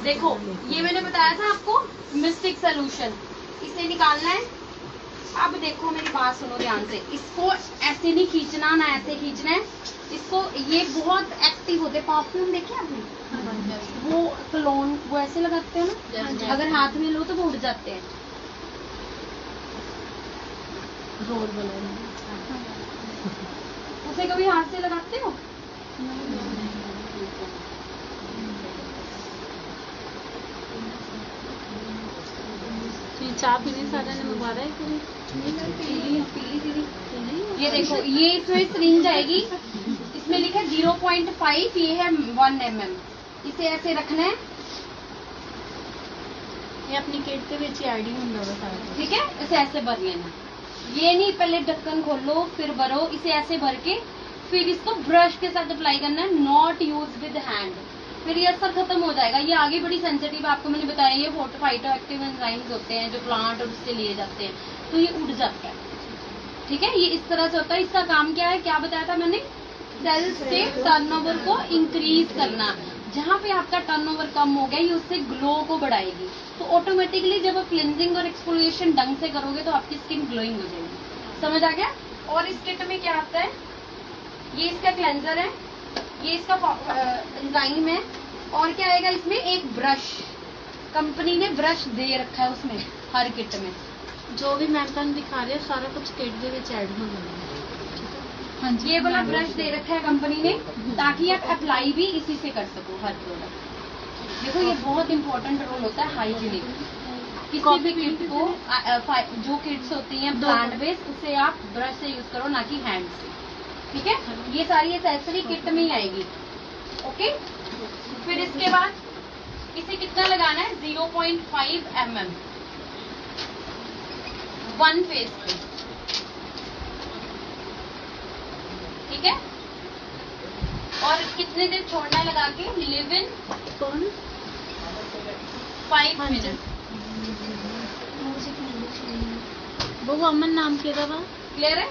देखो ये मैंने बताया था आपको मिस्टिक सोल्यूशन, इसे निकालना है। अब देखो मेरी बात सुनो ध्यान से, इसको ऐसे नहीं खींचना ना ऐसे खींचना है इसको। ये बहुत एक्टिव होते हैं, परफ्यूम देखे आपने, वो क्लोन वो ऐसे लगाते हो ना, अगर हाथ में लो तो वो उड़ जाते हैं। रोल बनाना उसे कभी हाथ से लगाते हो? चाय पीने सारा ने मंगवा रहा है ये देखो ये इसमें सिरिंज आएगी, इसमें लिखा है 0.5, ये है 1 mm। इसे ऐसे रखना है, ये अपनी किट के ਵਿੱਚ आईडी ਹੁੰਦਾ ਵਾ सारा, ठीक है। इसे ऐसे भर लेना, ये नहीं पहले ढक्कन खोलो फिर भरो, इसे ऐसे भर के फिर इसको ब्रश के साथ अप्लाई करना है, नॉट यूज विद हैंड, फिर ये असर खत्म हो जाएगा। ये आगे बड़ी सेंसिटिव, आपको मैंने बताया, ये फाइटोएक्टिव एंजाइम्स होते हैं जो प्लांट और उससे लिए जाते हैं, तो ये उड़ जाता है, ठीक है। ये इस तरह से होता है। इसका काम क्या है, क्या बताया था मैंने, सेल्स के टर्नओवर को इंक्रीज करना। जहाँ पे आपका टर्नओवर कम हो गया, ये उससे ग्लो को बढ़ाएगी। तो ऑटोमेटिकली जब आप क्लिनजिंग और एक्सफोलिएशन ढंग से करोगे तो आपकी स्किन ग्लोइंग हो जाएगी। समझ आ गया? और इस किट में क्या आता है, ये इसका क्लेंजर है, ये इसका एंजाइम है, और क्या आएगा इसमें, एक ब्रश, कंपनी ने ब्रश दे रखा है उसमें हर किट में। जो भी मैं ਤੁਹਾਨੂੰ दिखा रही हूँ सारा कुछ किट ਦੇ ਵਿੱਚ ऐड हो जाएगा। हाँ जी, ये वाला ब्रश दे रखा है कंपनी ने, ताकि आप अप्लाई भी इसी से कर सको हर प्रोडक्ट। देखो ये बहुत इंपॉर्टेंट रोल होता है हाइजीनिक। किसी भी किट को जो किट्स होती हैं प्लांट बेस्ड, उसे आप ब्रश से यूज करो, ना कि हैंड से, ठीक है। ये सारी एक्सेसरी किट में ही आएगी, ओके। फिर इसके बाद इसे कितना लगाना है, 0.5 mm 1 फेस पे, ठीक है। और कितने देर छोड़ना है लगा के, लिव इन 5 मिनट। वो अमन नाम के दवा क्लियर है?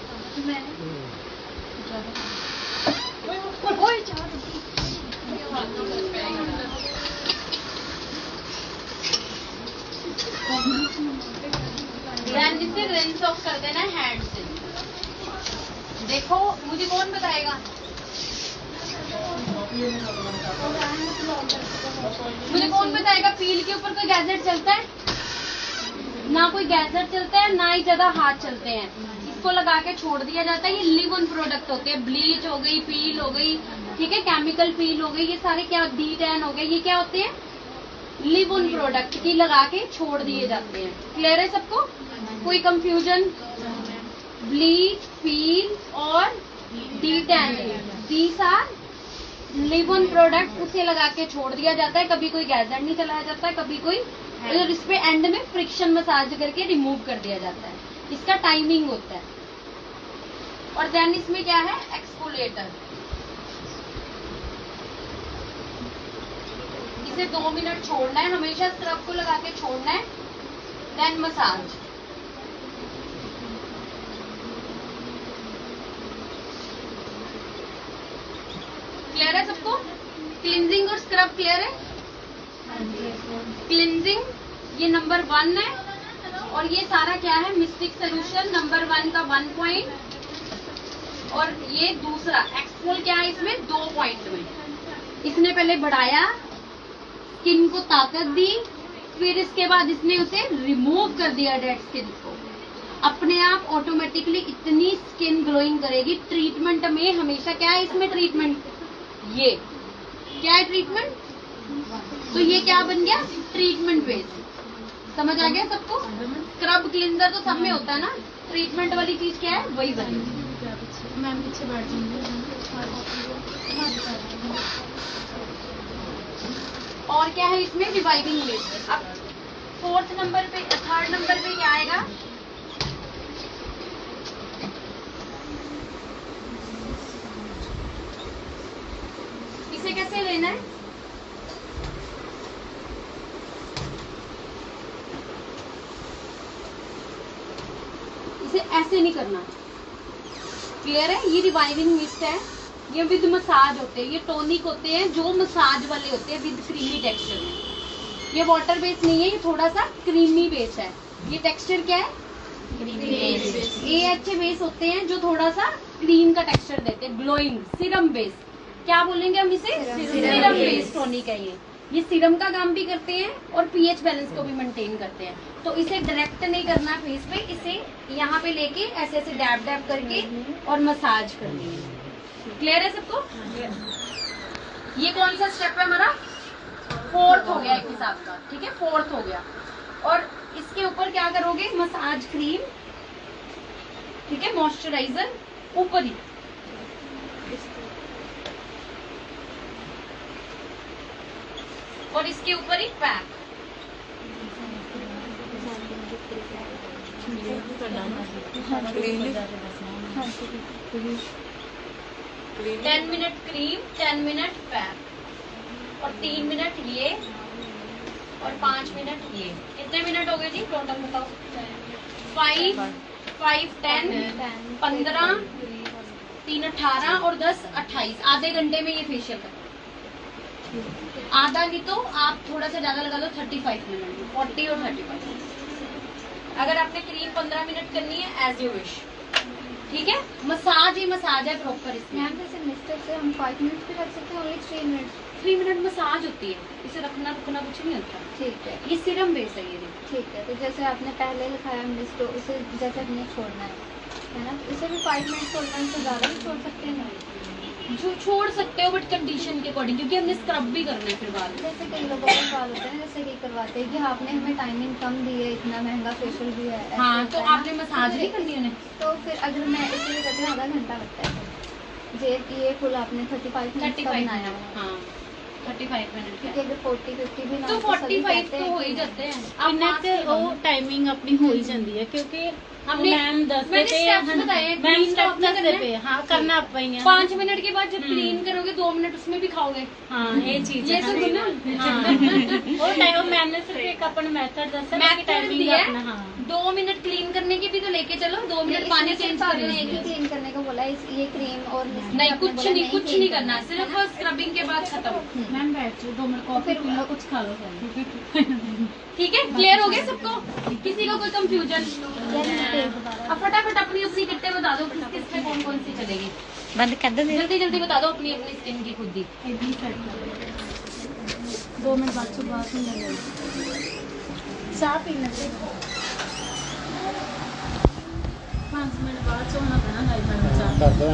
देन इसे रिंस ऑफ कर देना है हैंड से। देखो मुझे कौन बताएगा, मुझे कौन बताएगा पील के ऊपर कोई गैजेट चलता है? ना कोई गैजेट चलता है, ना ही ज्यादा हाथ चलते हैं। इसको लगा के छोड़ दिया जाता है। ये लिव ऑन प्रोडक्ट होते हैं, ब्लीच हो गई, पील हो गई, ठीक है, केमिकल पील हो गई, ये सारे क्या, डी टैन हो गए, ये क्या होते हैं, लिव ऑन प्रोडक्ट की लगा के छोड़ दिए जाते हैं। क्लियर है सबको? कोई कंफ्यूजन? ब्लीच, पील और D tan, these are leave on product, उसे लगा के छोड़ दिया जाता है। कभी कोई गैजेट नहीं चलाया जाता है, कभी कोई, और इस पे एंड में फ्रिक्शन मसाज करके रिमूव कर दिया जाता है। इसका टाइमिंग होता है। और देन इसमें क्या है, एक्सफोलिएटर। इसे 2 मिनट छोड़ना है, हमेशा स्क्रब को लगा के छोड़ना है, देन मसाज। क्लियर है सबको? क्लिनजिंग और स्क्रब क्लियर है? क्लिनजिंग ये नंबर 1 है, और ये सारा क्या है, मिस्टिक सोल्यूशन नंबर 1 का 1 पॉइंट, और ये दूसरा एक्सफोल क्या है इसमें 2 पॉइंट में। इसने पहले बढ़ाया, स्किन को ताकत दी, फिर इसके बाद इसने उसे रिमूव कर दिया डेड स्किन को। अपने आप ऑटोमेटिकली इतनी स्किन ग्लोइंग करेगी। ट्रीटमेंट में हमेशा क्या है इसमें ट्रीटमेंट, ये क्या है ट्रीटमेंट, तो ये क्या बन गया, ट्रीटमेंट बेस। समझ आ गया सबको? स्क्रब क्लींजर तो सब में होता है ना, ट्रीटमेंट वाली चीज क्या है, वही बनेगी। मैम पीछे बैठ जाएंगे। और क्या है इसमें, रिवाइविंग बेस। अब 3rd नंबर पे क्या आएगा, इसे कैसे लेना है, इसे ऐसे नहीं करना। क्लियर है? ये रिवाइविंग मिस्ट है, ये विद मसाज होते हैं, ये टॉनिक होते हैं जो मसाज वाले होते हैं विद क्रीमी टेक्सचर में। ये वाटर बेस नहीं है, ये थोड़ा सा क्रीमी बेस है। ये टेक्सचर क्या है? ये अच्छे बेस होते हैं जो थोड़ा सा क्रीम का टेक्सचर देते हैं, ग्लोइंग सीरम बेस। क्या बोलेंगे हम इसे? सीरम बेस टॉनिक है ये सीरम का काम भी करते हैं और पीएच बैलेंस को भी मेंटेन करते हैं। तो इसे डायरेक्ट नहीं करना फेस पे, इसे यहाँ पे लेके ऐसे ऐसे डैब डैब करके और मसाज करनी है। क्लियर है सबको? ये कौन सा स्टेप है हमारा? 4th हो गया एक हिसाब का, ठीक है, 4th हो गया। और इसके ऊपर क्या करोगे? मसाज क्रीम, ठीक है, मॉइस्चराइजर ऊपर ही, और इसके ऊपर ही pack. Clinic 10 minute cream, 10 minute pack, और 3 मिनट ये, और 5 मिनट ये। कितने मिनट हो गए जी टोटल बताओ? 5, 5, 10, 15, 3, 18 और 10, 28। आधे घंटे में ये फेशियल कर, आधा नहीं तो आप थोड़ा सा ज्यादा लगा लो, 35 मिनट, 40 और 35। अगर आपने क्रीम 15 मिनट करनी है एज यू विश, ठीक है। मसाज ही मसाज है प्रॉपर इसमें। मैम जैसे मिस्टर से हम 5 मिनट्स भी रख सकते हैं, ओनली 3 मिनट्स? 3 मिनट मसाज होती है, इसे रखना रुकना कुछ नहीं होता। ठीक है, ये सीरम बेस है ये। ठीक है। तो जैसे आपने पहले लिखाया मिस्टर, उसे जैसे अपने छोड़ना है ना, तो इसे भी 5 मिनट छोड़ना है, इससे ज़्यादा भी छोड़ सकते हैं? जो छोड़ सकते हो बट कंडीशन के अकॉर्डिंग, क्योंकि हमने स्क्रब भी करना है फिर बाद में। जैसे कई लोगों का सवाल होता है, जैसे कि करवाते हैं कि आपने हमें टाइमिंग कम दी है, इतना महंगा फेशियल भी है, ऐसे हाँ, होता तो है ना। आपने मसाज नहीं करनी उन्हें। तो फिर अगर मैं इसलिए कहती हूँ आधा घंटा लगता है, ये फुल आपने 35 मिनट का 35 बनाया मिनट, हुआ है। हाँ 35 मिनट क्योंकि अगर 40-50 भी ना तो हो तो सभी 45 कहते तो हैं हो ही कि- जाते हैं। ਕਿੰਨਾ ਕੁ ਉਹ ਟਾਈਮਿੰਗ ਆਪਣੀ ਹੋ ਹੀ ਜਾਂਦੀ ਹੈ ਕਿਉਂਕਿ हमने मैम ਦੱਸਦੇ मैंने ਪਏ steps बताए हैं, मैम clean तो स्टेप आपने ਦੱਸਦੇ करना है। ਪਏ ਹਾਂ ਕਰਨਾ ਆਪਾਂ ਹੀ ਆ 5 मिनट के बाद जब क्लीन करोगे 2 मिनट उसमें भी खाओगे। ਹਾਂ ਇਹ ਚੀਜ਼ ये ਹੈ तो सुनो ਹਾਂ ਉਹ ਟਾਈਮ ਉਹ मैम ने सिर्फ एक अपन मेथड दसा कि मैथड टाइमिंग दिया अपना है। हाँ 2 मिनट क्लीन करने के भी तो लेके चलो, 2 मिनट नहीं, पानी इसमें चेंज सिर्फ कर आपने एक ही लीजिए। क्लीन करने को बोला है, ये क्रीम और मिस्टर नहीं आपने कुछ बोला नहीं, कुछ clean नहीं करना, सिर्फ स्क्रबिंग के बाद खत्म। मैम बैठ जाओ 2 मिनट कॉफी फिर- पी लो कुछ खा लो पहले ठीक है, क्लियर हो गया सबको? किसी को कोई कंफ्यूजन? यार मैं तेज बता रहा अब फटाफट अपनी अपनी किट्टे बता दो, किस किस में कौन कौन सी चलेगी। बंद कर दो दीदी। जल्दी जल्दी बता दो अपनी अपनी स्किन की खुद ही। इधर सेट कर 2 मिनट बाद सुबह नहीं लगेगा चाय पीने से 5 मिनट बाद सोना पैना गाइस चाय कर दो